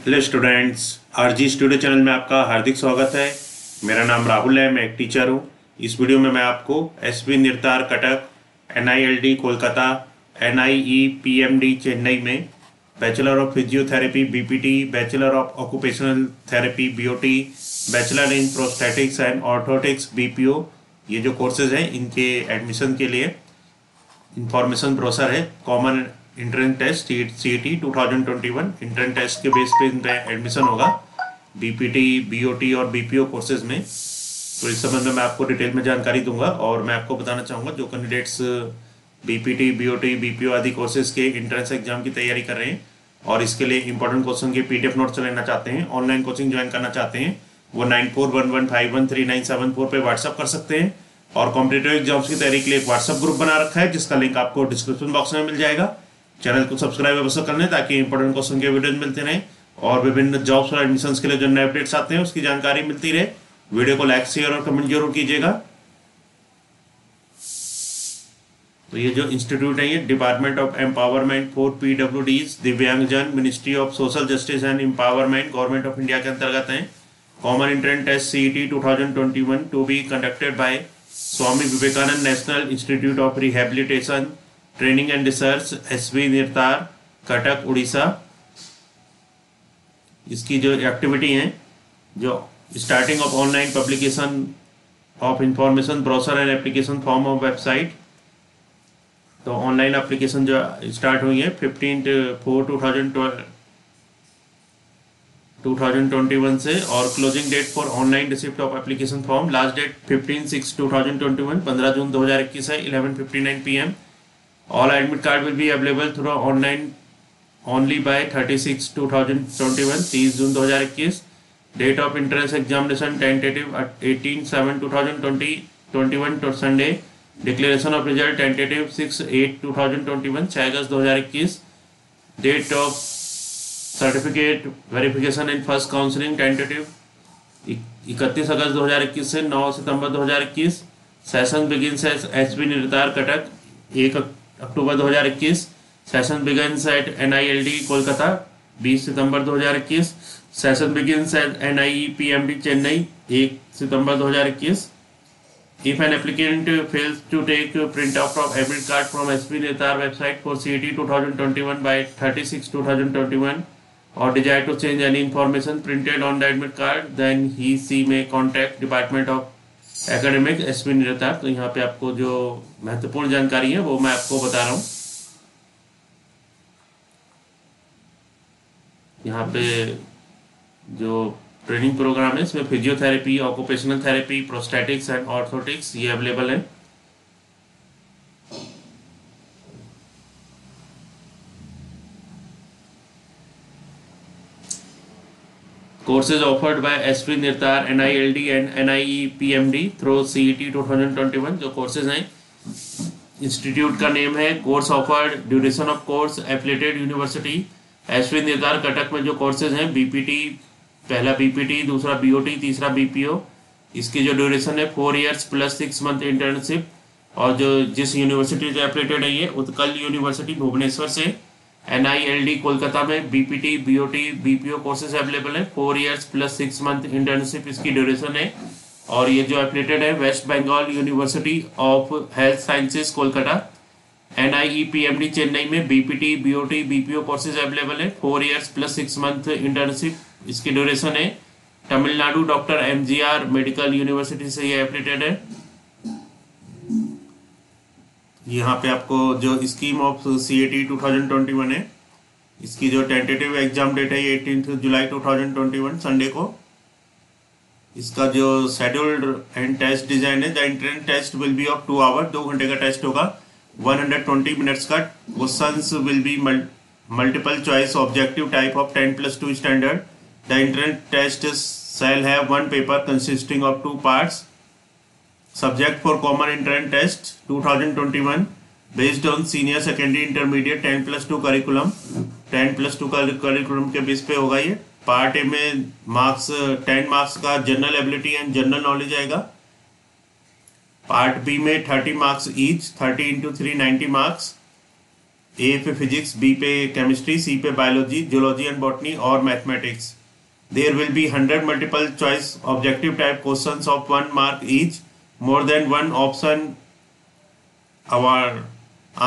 Hello students, RG studio channel में आपका हार्दिक स्वागत है। मेरा नाम राहुल है, मैं एक टीचर हूँ। इस वीडियो में मैं आपको SV NIRTAR Cuttack, NILD Kolkata, NIE PMD Chennai में bachelor of physiotherapy BPT, bachelor of occupational therapy BOT, bachelor in prosthetics and orthotics BPO, ये जो कोर्सेज हैं इनके एडमिशन के लिए इंफॉर्मेशन ब्रोशर है। Common entrance test CET 2021 entrance test के बेस पे इनका एडमिशन होगा बीपीटी, बीओटी और बीपीओ कोर्सेज में। तो इस संबंध में मैं आपको डिटेल में जानकारी दूंगा और मैं आपको बताना चाहूँगा जो कैंडिडेट्स बीपीटी, बीओटी, बीपीओ आदि कोर्सेज के एंट्रेंस एग्जाम की तैयारी कर रहे हैं और इसके लिए इंपॉर्टेंट क्वेश्चन के पीडीएफ नोट्स लेना चाहते हैं, ऑनलाइन कोचिंग ज्वाइन करना चाहते हैं, वो 9411513974 पे व्हाट्सअप कर सकते हैं। और कॉम्पिटिटिव एग्जाम्स की तैयारी के लिए एक व्हाट्सएप ग्रुप बना रखा है जिसका लिंक आपको डिस्क्रिप्शन बॉक्स में मिल जाएगा। चैनल को सब्सक्राइब अवश्य कर लें ताकि इंपॉर्टेंट क्वेश्चन के वीडियोज मिलते रहें और विभिन्न जॉब्स और एडमिशंस के लिए जो नए अपडेट्स आते हैं उसकी जानकारी मिलती रहे। वीडियो को लाइक, शेयर और कमेंट जरूर कीजिएगा। तो ये जो इंस्टीट्यूट है ये department of empowerment for PwDs, दिव्यांगजन, ministry of social justice and empowerment, government of India के अंतर्गत है। Common entrance test CET 2021 to be conducted by Swami Vivekananda national institute of rehabilitation training and research, SV NIRTAR, Cuttack, Orissa. इसकी जो activity हैं, जो starting of online publication of information brochure and application form of website. तो online application जो start हुई है 15/4/2021 से और closing date for online receipt of application form last date 15/6/2021 15 June 2021 है 11:59 PM। All admit card will be available through online only by 36/2021 30 June 2021। Date of entrance examination tentative at 18/7/2021 to Sunday। Declaration of result tentative 6/8/2021 6 August 2021। Date of certificate verification and first counseling tentative 31 अगस्त 2021 से 9 सितंबर 2021। Session begins as SV NIRTAR Cuttack 1 अक्टूबर 2021। Session begins at NILD Kolkata 20 सितंबर 2021। Session begins at NIE PMD Chennai 1 सितंबर 2021। If an applicant fails to take print out of admit card from SV NIRTAR website for CET 2021 by 36/2021 और desire to change any information printed on the admit card then he she may contact department of academic SV NIRTAR. तो यहाँ पे आपको जो महत्वपूर्ण जानकारी है वो मैं आपको बता रहा हूँ। यहाँ पे जो ट्रेनिंग प्रोग्राम है इसमें physiotherapy, occupational therapy, prosthetics and orthotics ये अवेलेबल है। Courses offered by SV निर्तार, NILD and NIE PMD through CET 2021। जो कोर्सेज हैं, इंस्टीट्यूट का नेम है, course offered, duration of course, affiliated university. SV NIRTAR Cuttack में जो कोर्सेज हैं बीपीटी, पहला बीपीटी, दूसरा बीओटी, तीसरा बीपीओ। इसकी जो ड्यूरेशन है 4 years प्लस 6 month इंटर्नशिप। और जो जिस यूनिवर्सिटी से एफिलिएटेड है ये उत्कल यूनिवर्सिटी भुवनेश्वर से। एनआईएलडी कोलकाता में BPT, BOT, BPO courses available है। 4 years प्लस 6 month इंटर्नशिप इसकी ड्यूरेशन है। और ये जो एफिलिएटेड है West Bengal University of Health Sciences Kolkata. NIE PMD Chennai में BPT, BOT, BPO courses available है। 4 years प्लस 6 month इंटर्नशिप इसकी ड्यूरेशन है। Tamil Nadu Doctor MGR Medical University से ये एफिलिएटेड है। यहाँ पे आपको जो स्कीम ऑफ सीईटी 2021 है, इसकी जो टेंटेटिव एग्जाम डेट है 18 जुलाई 2021 संडे को। इसका जो शेड्यूल्ड एंड टेस्ट डिजाइन है, the entrance test will be of 2 hours 2 घंटे का टेस्ट होगा। 120 minutes का questions will be multiple choice objective type of 10+2 standard. The entrance test shall have 1 paper consisting of 2 parts। Subject for common entrance test 2021 based on senior secondary intermediate 10+2 curriculum। 10+2 curriculum के base पे होगा ये। Part A में marks 10 marks का general ability and general knowledge आएगा। Part B में 30 marks each, 30 × 3 90 marks. ए पे physics, B पे केमिस्ट्री, सी पे बायोलॉजी, जूलॉजी एंड बॉटनी और mathematics. There will be 100 multiple choice objective type questions of 1 mark each. More than one option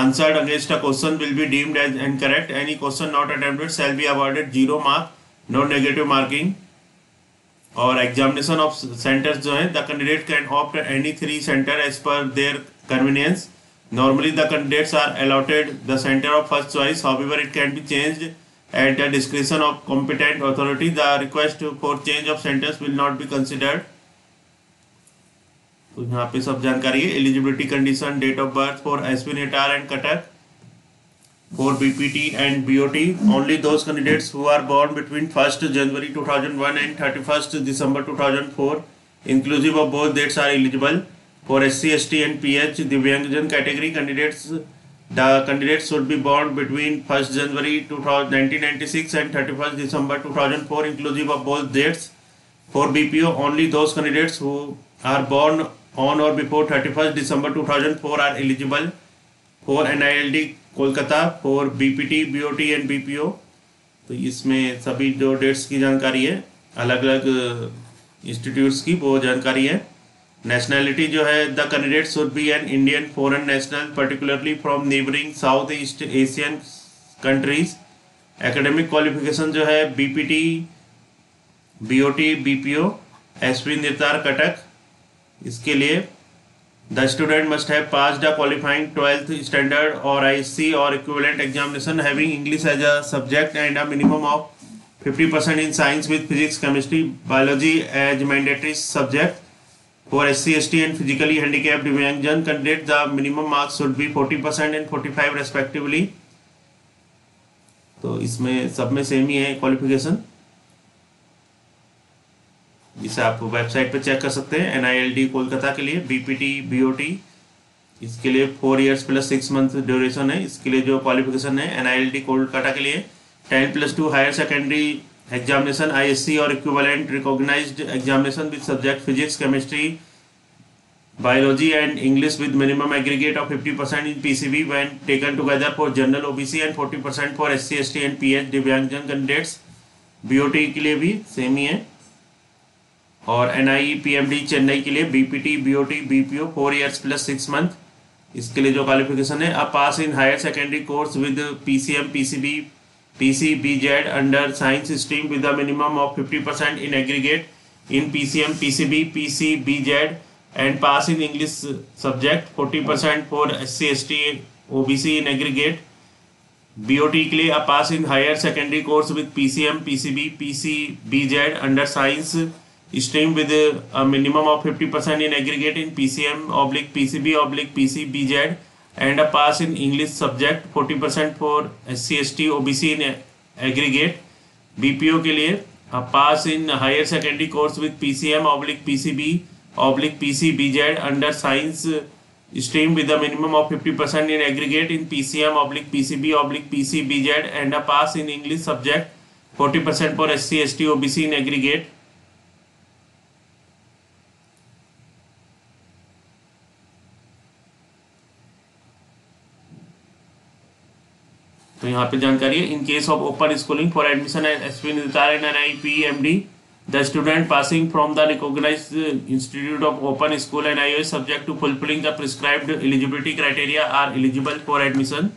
answered against a question will be deemed as incorrect. Any question not attempted shall be awarded 0 mark, no negative marking. और examination of centres जो है, the candidate can opt any 3 centre as per their convenience. Normally the candidates are allotted the center of first choice. However, it can be changed at the discretion of competent authority. The request for change of centers will not be considered. तो यहाँ पे सब जानकारी है. Eligibility condition, date of birth for SP NIRTAR and Cuttack, for BPT and BOT. Only those candidates who are born between 1st January 2001 and 31st December 2004, inclusive of both dates, are eligible. For SC, ST and PH Divyangjan category candidates, the candidates should be born between 1st January 1996 and 31st December 2004, inclusive of both dates. For BPO, only those candidates who are born on or before 31st December 2004 are eligible. For NILD Kolkata, for BPT, BOT and BPO. तो इसमें सभी जो dates की जानकारी है, अलग अलग institutes की वो जानकारी है. नेशनैलिटी जो है, the candidate should be an Indian foreign national, particularly from neighbouring south east Asian countries. Academic qualification जो है, BPT, BOT, BPO, SV निर्तार Cuttack. इसके लिए the student must have passed a qualifying 12th standard और ISC और equivalent examination having English as a subject and a minimum of 50% in science with physics, chemistry, biology as mandatory subject. For SC, ST and physically handicapped Divyangjan candidate, the minimum marks should be 40% and 45 respectively. तो इसमें सब में same ही है qualification, जिसे आप website पे check कर सकते हैं. NILD कोलकाता के लिए, BPT, BOT इसके लिए 4 years + 6 months ड्यूरेशन है. इसके लिए जो क्वालिफिकेशन है, NILD कोलकाता के लिए 10+2 हायर सेकेंडरी एग्जामिनेशन, ISC और equivalent recognised examination with subject physics, chemistry, biology and English with minimum aggregate of 50% in PCB when taken together for general OBC and 40% for SC, ST and PH दिव्यांगजन candidates. BOT के लिए भी same ही है. और NIE PMD Chennai के लिए BPT, BOT, BPO 4 years + 6 months. इसके लिए जो क्वालिफिकेशन है, a pass in higher secondary course with PCM, PCB, PCBZ under science stream with a minimum of 50% in aggregate in PCM, PCB, PCBZ and pass in English subject, 40% for SC, ST, OBC in aggregate. BOT के लिए a pass in higher secondary course with PCM, PCB, PCBZ under science stream with a minimum of 50% in aggregate in PCM/PCB/PCBZ and a pass in English subject, 40% for SC, ST, OBC in aggregate. BPO के लिए a pass in higher secondary course with PCM/PCB/PCBZ under science stream with a minimum of 50% in aggregate in PCM/PCB/PCBZ and a pass in English subject, 40% for SC, ST, OBC in aggregate. तो यहाँ पे जानकारी है. In case of open schooling for admission at SP NIRTAR and NIE PMD, the student passing from the recognised institute of open school and IOS subject to fulfilling the prescribed eligibility criteria are eligible for admission.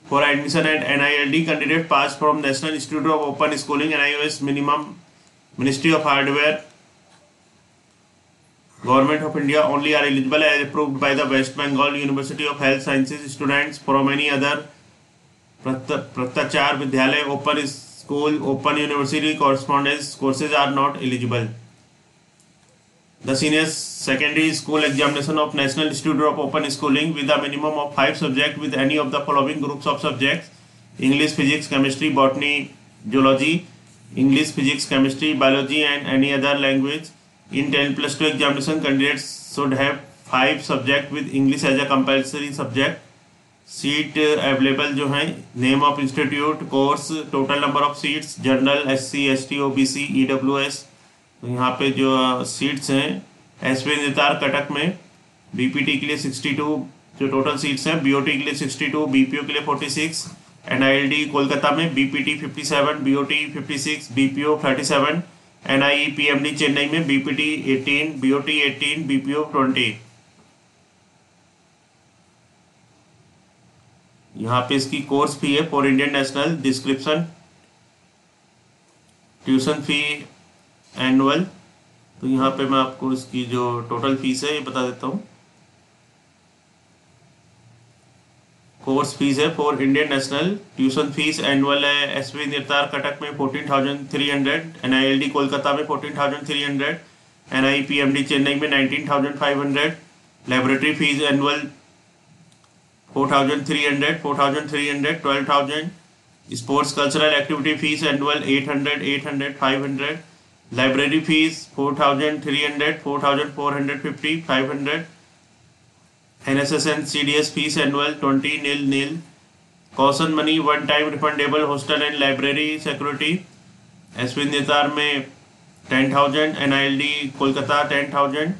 For admission at NILD, candidate passed from National Institute of Open Schooling NIOS minimum, Ministry of Hardware, Government of India only are eligible as approved by the West Bengal University of Health Sciences. Students from any other Pratyachar Vidyalaya, Open School, Open University correspondence courses are not eligible. The senior secondary school examination of National Institute of Open Schooling with a minimum of 5 subjects with any of the following groups of subjects: English, Physics, Chemistry, Botany, Zoology, English, Physics, Chemistry, Biology and any other language. In 10+2 examination, candidates should have 5 subjects with English as a compulsory subject. Seat available जो है, name of institute, course, total number of seats, general, SC, ST, OBC, EWS, तो यहाँ पे जो seats हैं SB निर्तार Cuttack में BPT के लिए 62 जो टोटल सीट्स हैं, बीओटी के लिए 62, बीपीओ के लिए 46, एनआईएलडी कोलकाता में BPT 57, BOT 56, BPO 37, NIE PMD Chennai में बीपीटी 18, बीओटी 18, बीपीओ 20। यहाँ पे इसकी कोर्स फी है for Indian national, description, tuition fee annual. तो यहाँ पे मैं आपको इसकी जो टोटल फीस है ये बता देता हूँ। कोर्स फीस है for Indian national, tuition fees annual है एसबी निर्तार कटक में 14,300, एनआईएलडी कोलकाता में 14,300, एनआई पीएमडी चेन्नई में 19,500, laboratory fees annual 4,300, 12,000, sports cultural activity fees annual 800, 500, library fees 4,300, 4,450, 500, NSS and CDS fees annual 20 nil, caution money one time refundable hostel and library security SP NIRTAR में 10,000, NILD Kolkata 10,000,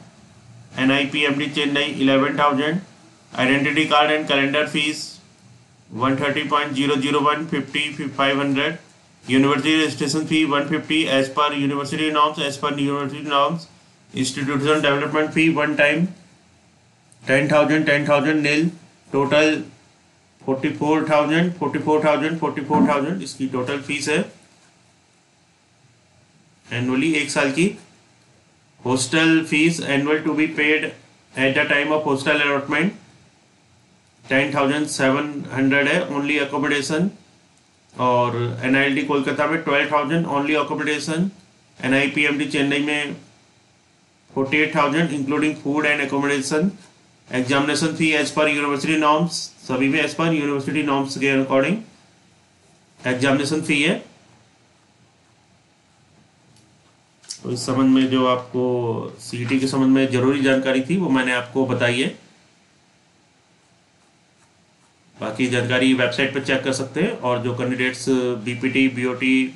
NIPMD Chennai 11,000, identity card and calendar fees 130.001, 50, 500, university registration fee 150 as per university norms, institutional development fee one time 10,000 nil, total 44,000 इसकी total fees है annually, एक साल की। Hostel fees annual to be paid at the time of hostel allotment 10,700 है only accommodation, और एनआईएलडी कोलकाता में 12,000 only accommodation, एनआईपीएमडी Chennai में 48,000 including food and accommodation. Examination fee as per university norms, सभी में एज पर यूनिवर्सिटी नॉर्म्स के अकॉर्डिंग एग्जामिनेशन फी है। तो इस संबंध में जो आपको सीईटी के संबंध में जरूरी जानकारी थी वो मैंने आपको बताई है। बाकी जानकारी वेबसाइट पर चेक कर सकते हैं, और जो कैंडिडेट्स बीपीटी, बीओटी,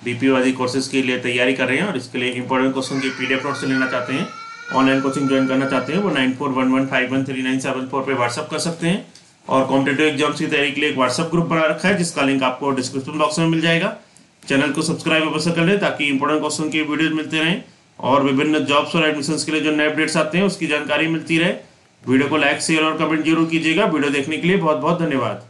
बीपीओ आदि कोर्सेज के लिए तैयारी कर रहे हैं और इसके लिए इंपॉर्टेंट क्वेश्चन की पीडीएफ नोट से लेना चाहते हैं, ऑनलाइन कोचिंग ज्वाइन करना चाहते हैं, वो 9411513974 पे व्हाट्सअप कर सकते हैं। और कॉम्पिटिटिव एग्जाम्स की तैयारी के लिए एक व्हाट्सअप ग्रुप बना रखा है जिसका लिंक आपको डिस्क्रिप्शन बॉक्स में मिल जाएगा। चैनल को सब्सक्राइब अवश्य कर लें ताकि इंपॉर्टेंट क्वेश्चन की वीडियोज मिलते रहें और विभिन्न जॉब्स और एडमिशंस के लिए जो नए अपडेट्स आते हैं उसकी जानकारी मिलती रहे। वीडियो को लाइक, शेयर और कमेंट जरूर कीजिएगा। वीडियो देखने के लिए बहुत बहुत धन्यवाद।